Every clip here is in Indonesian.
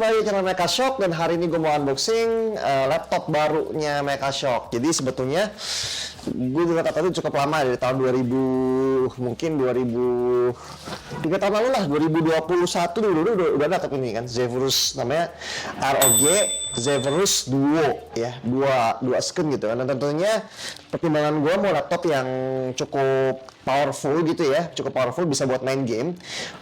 lagi channel Mekashock dan hari ini gue mau unboxing laptop barunya Mekashock. Jadi sebetulnya gue juga kata itu cukup lama dari tahun 2000, mungkin 3 tahun lalu lah, 2021 dulu udah ada laptop ini kan, Zephyrus, namanya ROG Zephyrus Duo ya, dua screen gitu kan. Dan tentunya pertimbangan gue mau laptop yang cukup powerful gitu ya, cukup powerful, bisa buat main game.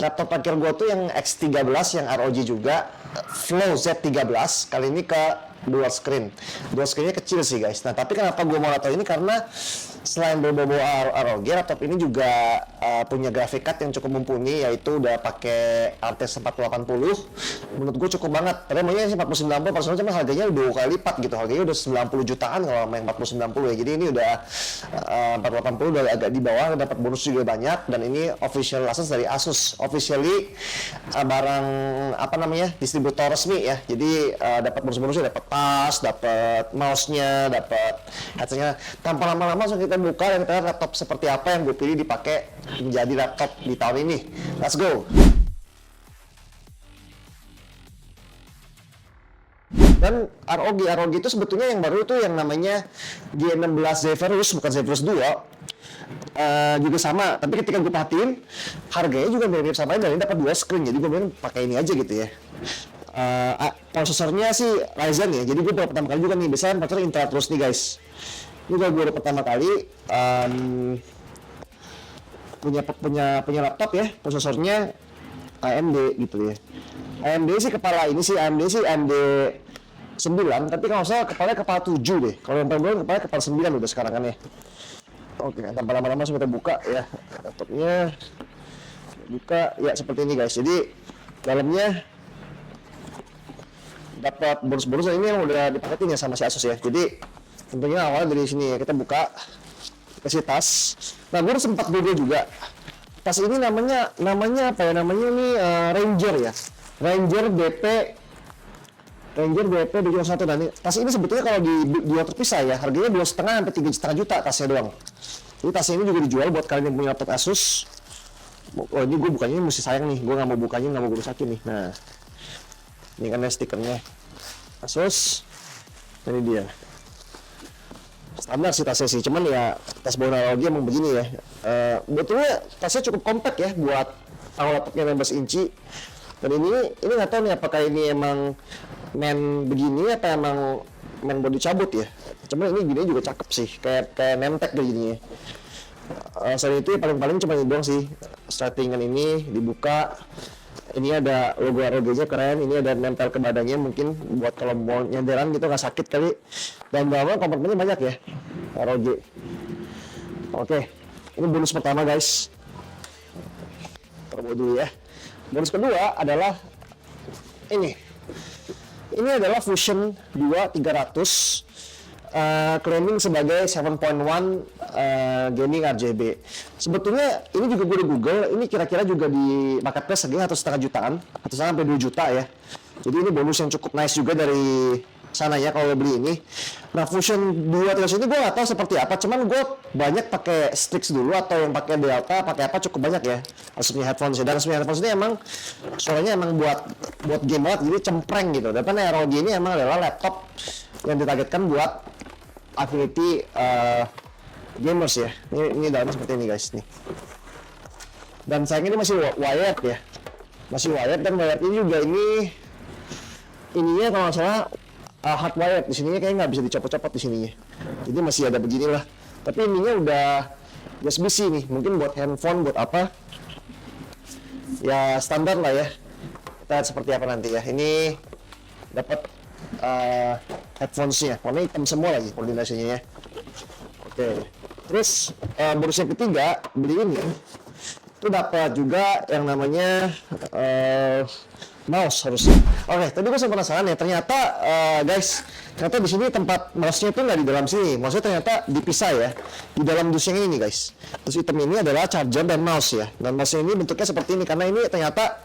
Laptop terakhir gue tuh yang X13 yang ROG juga, Flow Z13, kali ini ke dual screennya kecil sih guys. Nah tapi kenapa gue mau laptop ini, karena selain berbau ROG, laptop ini juga punya graphic card yang cukup mumpuni, yaitu udah pakai RTX 4080. Menurut gue cukup banget. Tadi namanya sih 4090, personal cuma harganya udah 2 kali lipat gitu. Harganya udah 90 jutaan kalau main 4090 ya. Jadi ini udah 4080 udah agak di bawah, dapat bonus juga banyak. Dan ini official license dari Asus, officially barang apa namanya, distributor resmi ya. Jadi dapat bonus-bonusnya, dapat tas, dapat mouse-nya, dapat headset-nya. Tanpa lama-lama langsung kita buka dan kita lihat laptop seperti apa yang gue pilih dipakai menjadi laptop di tahun ini. Let's go. Dan ROG itu sebetulnya yang baru itu yang namanya G16 Zephyrus, bukan Zephyrus 2. Juga sama, tapi ketika gue perhatiin harganya juga mirip sama ini, dan ini dapat 2 screen, jadi gue mending pakai ini aja gitu ya. Prosesornya sih Ryzen ya, jadi gue baru pertama kali juga nih, biasanya processor Intel terus nih guys. Ini gue baru pertama kali punya laptop ya, prosesornya AMD gitu ya. AMD sih AMD 9, tapi kalau saya kepala 7 deh. Kalau yang paling kepala 9 udah sekarang kan ya. Oke, tanpa lama-lama kita buka ya laptopnya. Buka ya seperti ini guys. Jadi dalamnya dapat bonus-bonus, ini yang udah dipaketin ya sama si Asus ya. Jadi tentunya awal dari sini ya, kita buka kasih tas. Nah, gue sempat video juga. Tas ini namanya apa ya? Namanya ini Ranger ya. Ranger BP 21. Dan tas ini sebetulnya kalau dijual terpisah ya, harganya 2,5 sampai 3,5 juta tasnya doang. Jadi tasnya ini juga dijual buat kalian yang punya laptop Asus. Oh, ini gue bukanya mesti sayang nih, gue nggak mau bukanya, nggak mau gue rusakin nih. Nah, ini kan stikernya Asus. Ini dia. Standar sih tasnya sih, cuman ya tas bawaan ROG emang begini ya. Betulnya tasnya cukup compact ya buat laptopnya 16 inci. Dan ini nggak tahu nih apakah ini emang main begini apa emang main body cabut ya. Cuman ini gini juga cakep sih, kayak nemtek begini ya. Selain itu ya paling cuma ini doang sih. Settingan ini dibuka. Ini ada logo ROG-nya keren, ini ada nempel ke badannya, mungkin buat kalau mau nyenderan gitu nggak sakit kali. Dan bawah kompartemennya banyak ya, ROG. Oke, ini bonus pertama guys. Coba dulu ya. Bonus kedua adalah ini. Ini adalah Fusion 2 300. Claiming sebagai 7.1 gaming RGB. Sebetulnya ini juga gue di Google, ini kira-kira juga di marketplace segini 1,5 jutaan, 1,5 sampai 2 juta ya. Jadi ini bonus yang cukup nice juga dari sana ya kalau beli ini. Nah, Fusion 2 300 ini gue nggak tahu seperti apa, cuman gue banyak pakai Strix dulu atau yang pakai Delta, pakai apa cukup banyak ya. Maksudnya headphones ya. Dan headphones ini emang suaranya emang buat game banget, jadi cempreng gitu. Dan ROG ini emang adalah laptop yang ditargetkan buat Affinity gamers ya. Ini dalamnya seperti ini guys nih. Dan sayangnya ini masih wired ya, masih wired. Dan wired ini juga ininya kalau nggak salah hard wired. Di sininya kayaknya nggak bisa dicopot-copot di sininya. Jadi masih ada beginilah. Tapi ininya udah USB-C nih, mungkin buat handphone, buat apa ya, standar lah ya. Kita lihat seperti apa nanti ya. Ini dapat headphones-nya, warna hitam semua lagi koordinasinya ya. Oke, terus bonus yang ketiga, beli ini itu dapat juga yang namanya mouse harusnya. Oke, tadi gue sempat penasaran ya, ternyata guys, ternyata di sini tempat mouse-nya itu nggak di dalam sini, mouse-nya ternyata dipisah ya, di dalam dus yang ini nih guys. Terus hitam ini adalah charger dan mouse ya, dan mouse ini bentuknya seperti ini karena ini ternyata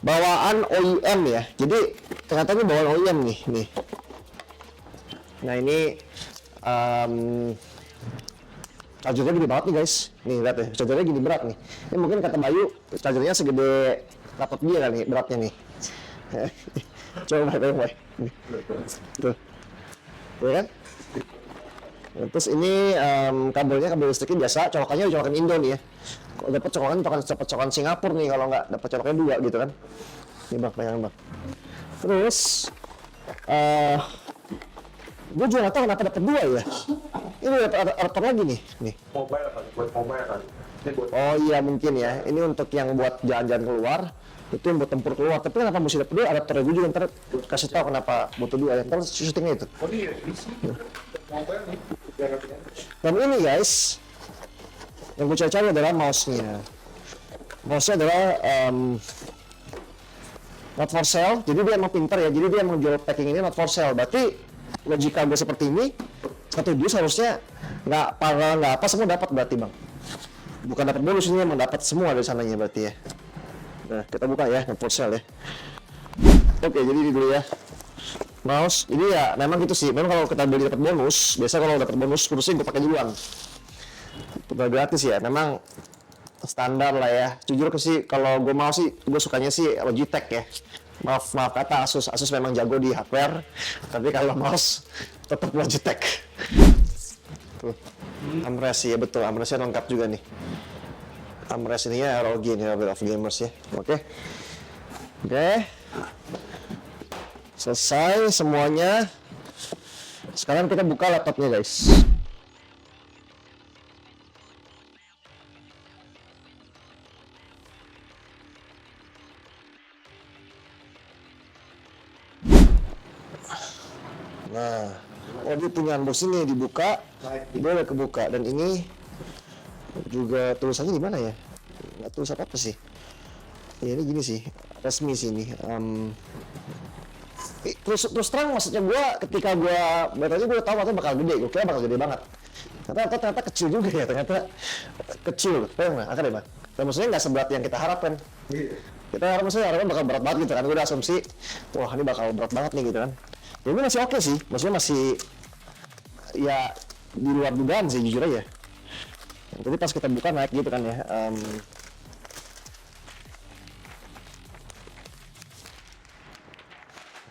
bawaan OEM ya. Jadi ternyata ini bawaan OEM nih. Nah ini chargernya gede banget nih guys. Nih lihat ya, chargernya gini berat nih. Ini mungkin kata Bayu chargernya segede laptop dia kali beratnya nih. Coba baik. Nih. Tuh. Ya kan? Terus ini kabelnya kabel listriknya biasa, colokannya Indo nih ya. Kalau dapat colokan Singapura nih, kalau nggak dapat colokannya 2 gitu kan. Ini bang, bayangin bang. Terus gue juga nggak tahu kenapa dapat 2 ya. Ini dapat adapter lagi nih. Mobile kali, buat mobile kali. Ini buat Oh iya mungkin ya. Ini untuk yang buat jalan-jalan keluar. Itu yang buat tempur keluar. Tapi kenapa mesti dapat 2 adapternya? Gue juga ntar kasih tahu kenapa butuh 2 ya. Ntar syutingnya itu. oh iya, bisa. Mobile nih. Biar nanti. Dan ini guys, yang gue cari adalah mouse-nya. Mouse-nya adalah not for sale. Jadi dia emang pintar ya. Jadi dia emang jual packing ini not for sale. Berarti logika gue seperti ini, satu dus harusnya nggak apa semua dapat berarti bang. Bukan dapat bonus, ini emang dapat semua dari sananya berarti ya. Nah kita buka ya not for sale ya. Oke, jadi ini dulu ya. Mouse, ini ya memang gitu sih. Memang kalau kita beli dapat bonus, biasa kalau dapat bonus kurusnya gue pakai duluan. Udah gratis ya. Memang standar lah ya. Jujur ke sih, kalau gue mau sih, gue sukanya sih Logitech ya. Maaf kata Asus memang jago di hardware, tapi kalau mouse tetap Logitech. Tuh, armrest ya betul, armrestnya lengkap juga nih. Armrest ini ya ROG nih, ROG of Gamers ya. Oke. Selesai semuanya. Sekarang kita buka laptopnya guys. Nah, dia punya unboxing nih dibuka, dia udah kebuka dan ini juga tulisannya di mana ya? Nggak tulis apa sih? Ya ini gini sih, resmi sih ini. Terus terang maksudnya gue ketika gue berarti gue tahu atau bakal gede, gue kira bakal gede banget. Ternyata kecil juga ya, ternyata kecil. Memang akan ya bang. Dan maksudnya nggak seberat yang kita harapkan. Kita harapkan bakal berat banget gitu kan. Gue udah asumsi, wah ini bakal berat banget nih gitu kan. Ya ini masih oke sih, maksudnya masih ya di luar dugaan sih jujur aja. Jadi pas kita buka naik gitu kan ya.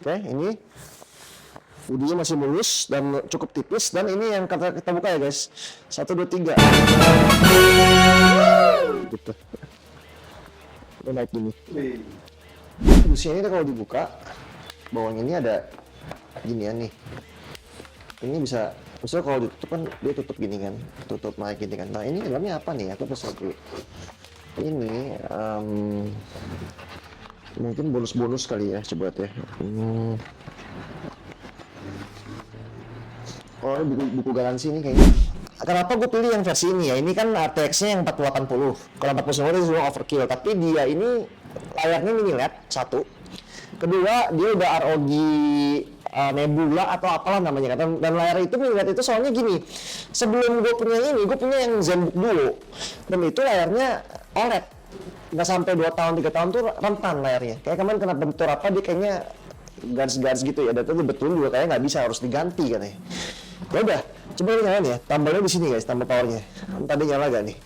Oke, ini udinya masih mulus dan cukup tipis, dan ini yang kita buka ya guys. 1, 2, 3. Gitu. Udah naik gini. Dusnya ini kalau dibuka, bawahnya ini ada ginian nih. Ini bisa, maksudnya kalau ditutup kan dia tutup gini kan, tutup naik gini kan. Nah ini dalamnya apa nih? Aku pesan dulu. Ini mungkin bonus-bonus kali ya, coba ya. Oh ini buku garansi ini kayaknya. Kenapa gue pilih yang versi ini ya? Ini kan RTX-nya yang 4080. Kalau 4090 itu sudah overkill, tapi dia ini layarnya mini LED satu. Kedua dia udah ROG Nebula atau apalah namanya kan. Dan layar itu mini LED itu soalnya gini. Sebelum gue punya ini, gue punya yang ZenBook Duo. Dan itu layarnya OLED. Nggak sampai 2 tahun 3 tahun tuh rentan layarnya. Kayak kemarin kena bentur apa dia kayaknya garis-garis gitu ya. Dan itu betul juga kayaknya nggak bisa, harus diganti katanya. Ya udah, coba ini nyalain ya. Tambelnya di sini guys, tambah powernya. Entah dia nyala gak nih?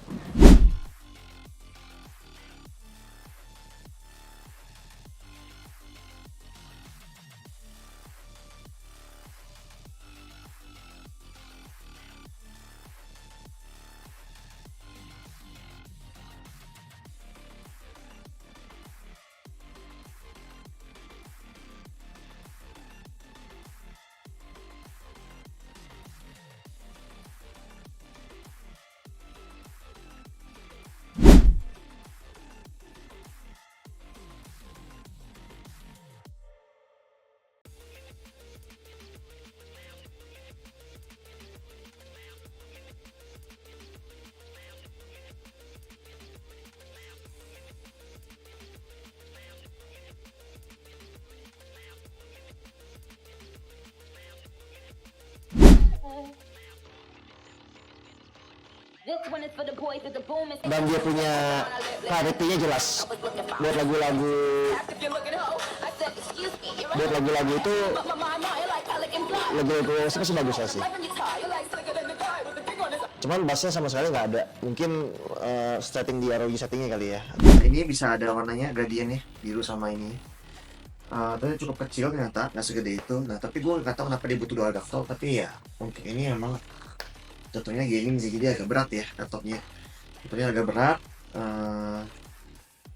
Dan dia punya clarity-nya jelas. Buat lagu-lagu itu lagu-lagu sih bagus sih. Cuman bassnya sama sekali nggak ada. Mungkin setting di ROG settingnya kali ya. Ini bisa ada warnanya gradient nih, biru sama ini. Ternyata cukup kecil ternyata, nggak segede itu. Nah, tapi gue nggak tahu kenapa dia butuh dua adaptor, tapi ya mungkin ini emang contohnya gaming sih, jadi agak berat ya laptopnya. Contohnya agak berat, eh,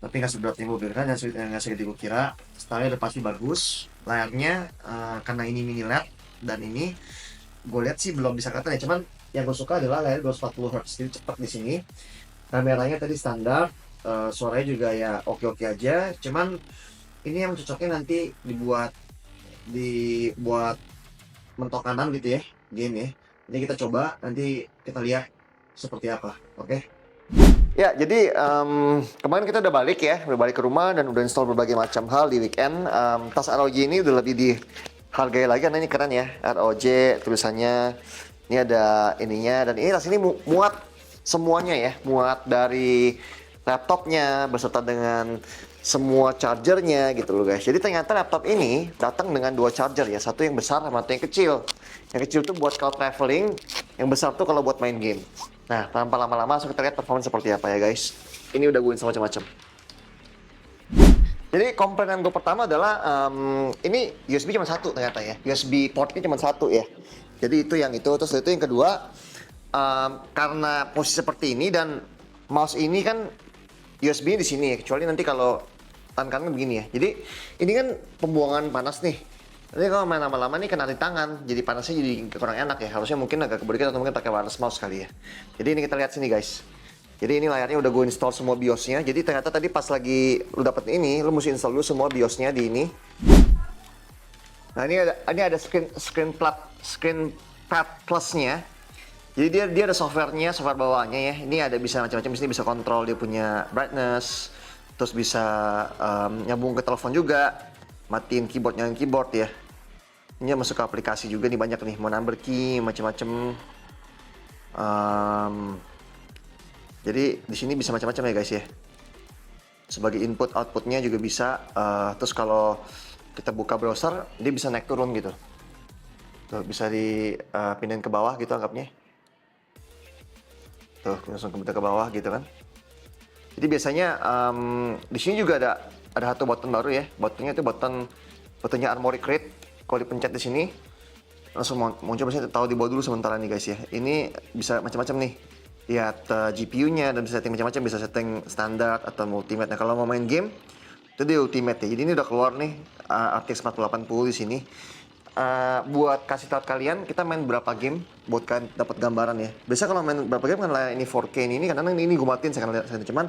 tapi nggak seberat yang gue kira, nggak segede gue kira. Stylenya udah pasti bagus, layarnya karena ini mini LED dan ini gue lihat sih belum bisa kelihatan ya, cuman yang gue suka adalah layar 240 Hz, jadi cepat di sini. Kameranya tadi standar, suaranya juga ya oke-oke aja, cuman ini yang cocoknya nanti dibuat mentok kanan gitu ya, game ya. Jadi kita coba, nanti kita lihat seperti apa, oke? Ya, jadi kemarin kita udah balik ya, udah balik ke rumah dan udah install berbagai macam hal di weekend. Tas ROG ini udah lebih dihargai lagi karena ini keren ya, ROG tulisannya. Ini ada ininya, dan ini tas ini muat semuanya ya, muat dari laptopnya beserta dengan semua chargernya gitu loh guys. Jadi ternyata laptop ini datang dengan dua charger ya, satu yang besar sama satu yang kecil. Yang kecil tuh buat kalau traveling, yang besar tuh kalau buat main game. Nah, tanpa lama-lama langsung kita lihat performance seperti apa ya guys. Ini udah gue install macam-macam. Jadi komponen gue pertama adalah ini USB cuma satu ternyata ya, USB portnya cuma satu ya. Jadi itu yang itu, terus itu yang kedua, karena posisi seperti ini dan mouse ini kan USB di sini ya, kecuali nanti kalau tangan kanan begini ya. Jadi ini kan pembuangan panas nih. Nanti kalau main lama-lama nih kena di tangan, jadi panasnya jadi kurang enak ya. Harusnya mungkin agak kebalik atau mungkin pakai wireless mouse kali ya. Jadi ini kita lihat sini guys. Jadi ini layarnya udah gue install semua BIOS-nya. Jadi ternyata tadi pas lagi lu dapet ini, lu mesti install dulu semua BIOS-nya di ini. Nah ini ada screen pad plus-nya. Jadi dia ada softwarenya, software bawaannya ya. Ini ada bisa macam-macam, ini bisa kontrol dia punya brightness, terus bisa nyambung ke telepon juga, matiin keyboard, nyalain keyboard ya. Ini masuk ke aplikasi juga nih, banyak nih, mau number key macam-macam. Jadi di sini bisa macam-macam ya guys ya. Sebagai input outputnya juga bisa. Terus kalau kita buka browser, dia bisa naik turun gitu. Tuh, bisa dipindahin ke bawah gitu anggapnya. Tuh, langsung ke bawah gitu kan. Jadi biasanya di sini juga ada satu button baru ya. Buttonnya itu buttonnya Armoury Crate. Kalau dipencet di sini langsung muncul, biasanya tahu di bawah dulu sementara nih guys ya. Ini bisa macam-macam nih. Lihat GPU-nya dan bisa setting macam-macam, bisa setting standar atau ultimate. Nah, kalau mau main game itu di ultimate ya. Jadi ini udah keluar nih RTX 4080 di sini. Buat kasih tahu kalian kita main berapa game buat kalian dapat gambaran ya. Biasa kalau main berapa game kan ini 4K ini karena ini gue matiin saya lihat, cuman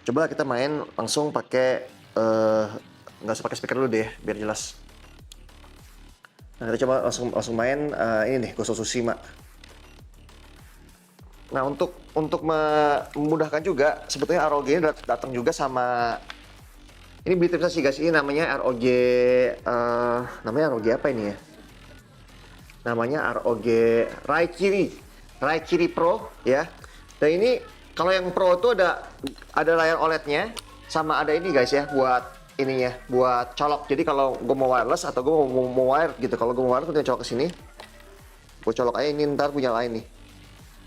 coba kita main langsung pakai nggak usah pakai speaker dulu deh biar jelas. Nah, kita coba langsung main ini nih Ghost of Tsushima. Nah, untuk memudahkan juga sebetulnya ROG ini datang juga sama ini beli sih guys, ini namanya ROG, namanya ROG apa ini ya? Namanya ROG Raikiri Pro ya. Dan ini kalau yang Pro itu ada layar OLED-nya, sama ada ini guys ya buat ininya, buat colok. Jadi kalau gue mau wireless atau gue mau wire gitu, kalau gue mau wireless gue colok ke sini. Gue colok aja ini, ntar punya lain nih.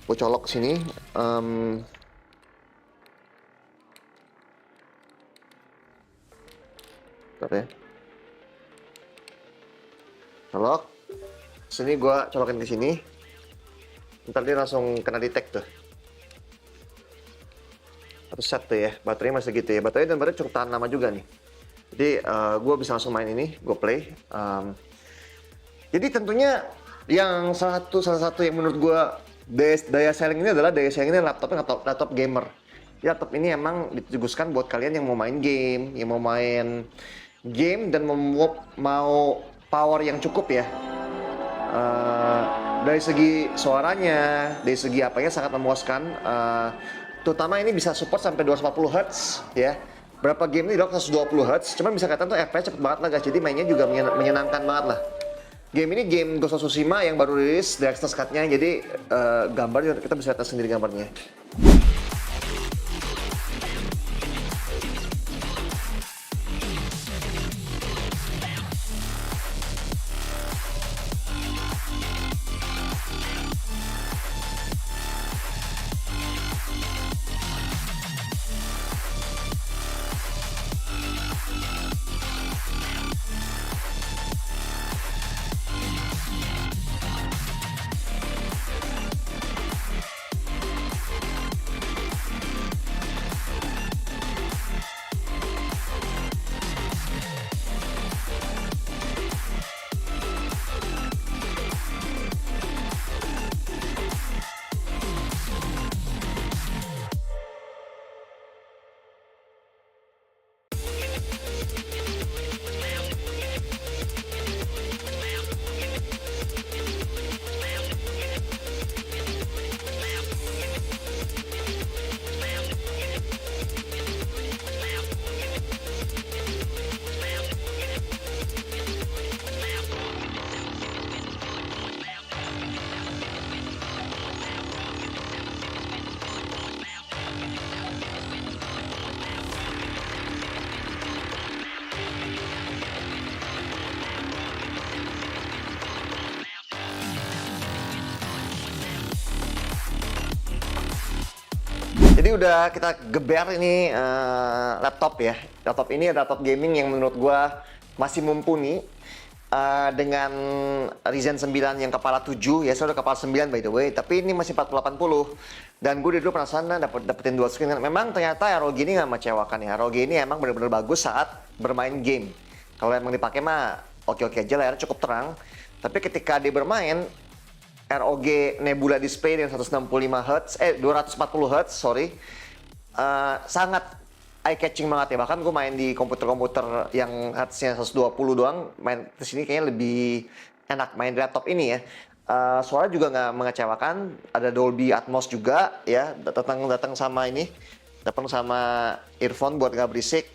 Gue colok ke sini. Bentar ya. Colok. Sini gua colokin ke sini. Ntar dia langsung kena detect tuh. Satu set tuh ya. Baterainya masih gitu ya. Baterai cukup tahan lama juga nih. Jadi gua bisa langsung main ini, gua play. Jadi tentunya yang salah satu yang menurut gua daya saing ini adalah daya saingnya laptop gamer. Ya, laptop ini emang ditujukan buat kalian yang mau main game, dan mau power yang cukup ya. Dari segi suaranya, dari segi apanya sangat memuaskan. Terutama ini bisa support sampai 240 Hz ya. Berapa game ini dock 120 Hz, cuman bisa katakan tuh FPS cepet banget lah guys. Jadi mainnya juga menyenangkan banget lah. Game ini game Ghost of Tsushima yang baru rilis Director's Cut-nya, jadi gambarnya kita bisa lihat sendiri gambarnya. Jadi udah kita geber ini laptop ya. Laptop ini adalah laptop gaming yang menurut gua masih mumpuni dengan Ryzen 9 yang kepala 7 ya, saya udah kepala 9 by the way, tapi ini masih 4080 dan gue dulu penasaran dapetin dual screen. Memang ternyata ROG ini nggak mengecewakan ya. ROG ini emang benar-benar bagus saat bermain game. Kalau emang dipakai mah oke-oke aja, layarnya cukup terang. Tapi ketika dia bermain, ROG Nebula Display dengan 240 Hz, sorry, sangat eye-catching banget ya. Bahkan gue main di komputer-komputer yang hertznya 120 doang, main di sini kayaknya lebih enak main di laptop ini ya. Suara juga nggak mengecewakan, ada Dolby Atmos juga ya, datang sama earphone buat nggak berisik,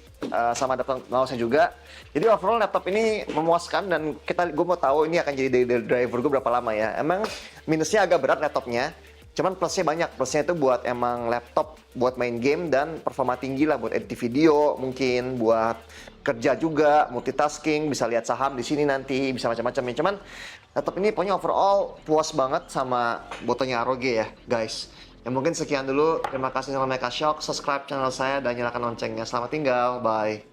sama datang mouse-nya juga. Jadi overall laptop ini memuaskan dan gue mau tahu ini akan jadi driver gue berapa lama ya. Emang minusnya agak berat laptopnya, cuman plusnya banyak. Plusnya itu buat emang laptop buat main game dan performa tinggi lah, buat edit video, mungkin buat kerja juga, multitasking, bisa lihat saham di sini nanti, bisa macam-macam ya. Cuman laptop ini pokoknya overall puas banget sama botonya ROG ya, guys. Ya mungkin sekian dulu. Terima kasih sama Mecha Shock. Subscribe channel saya dan nyalakan loncengnya. Selamat tinggal. Bye.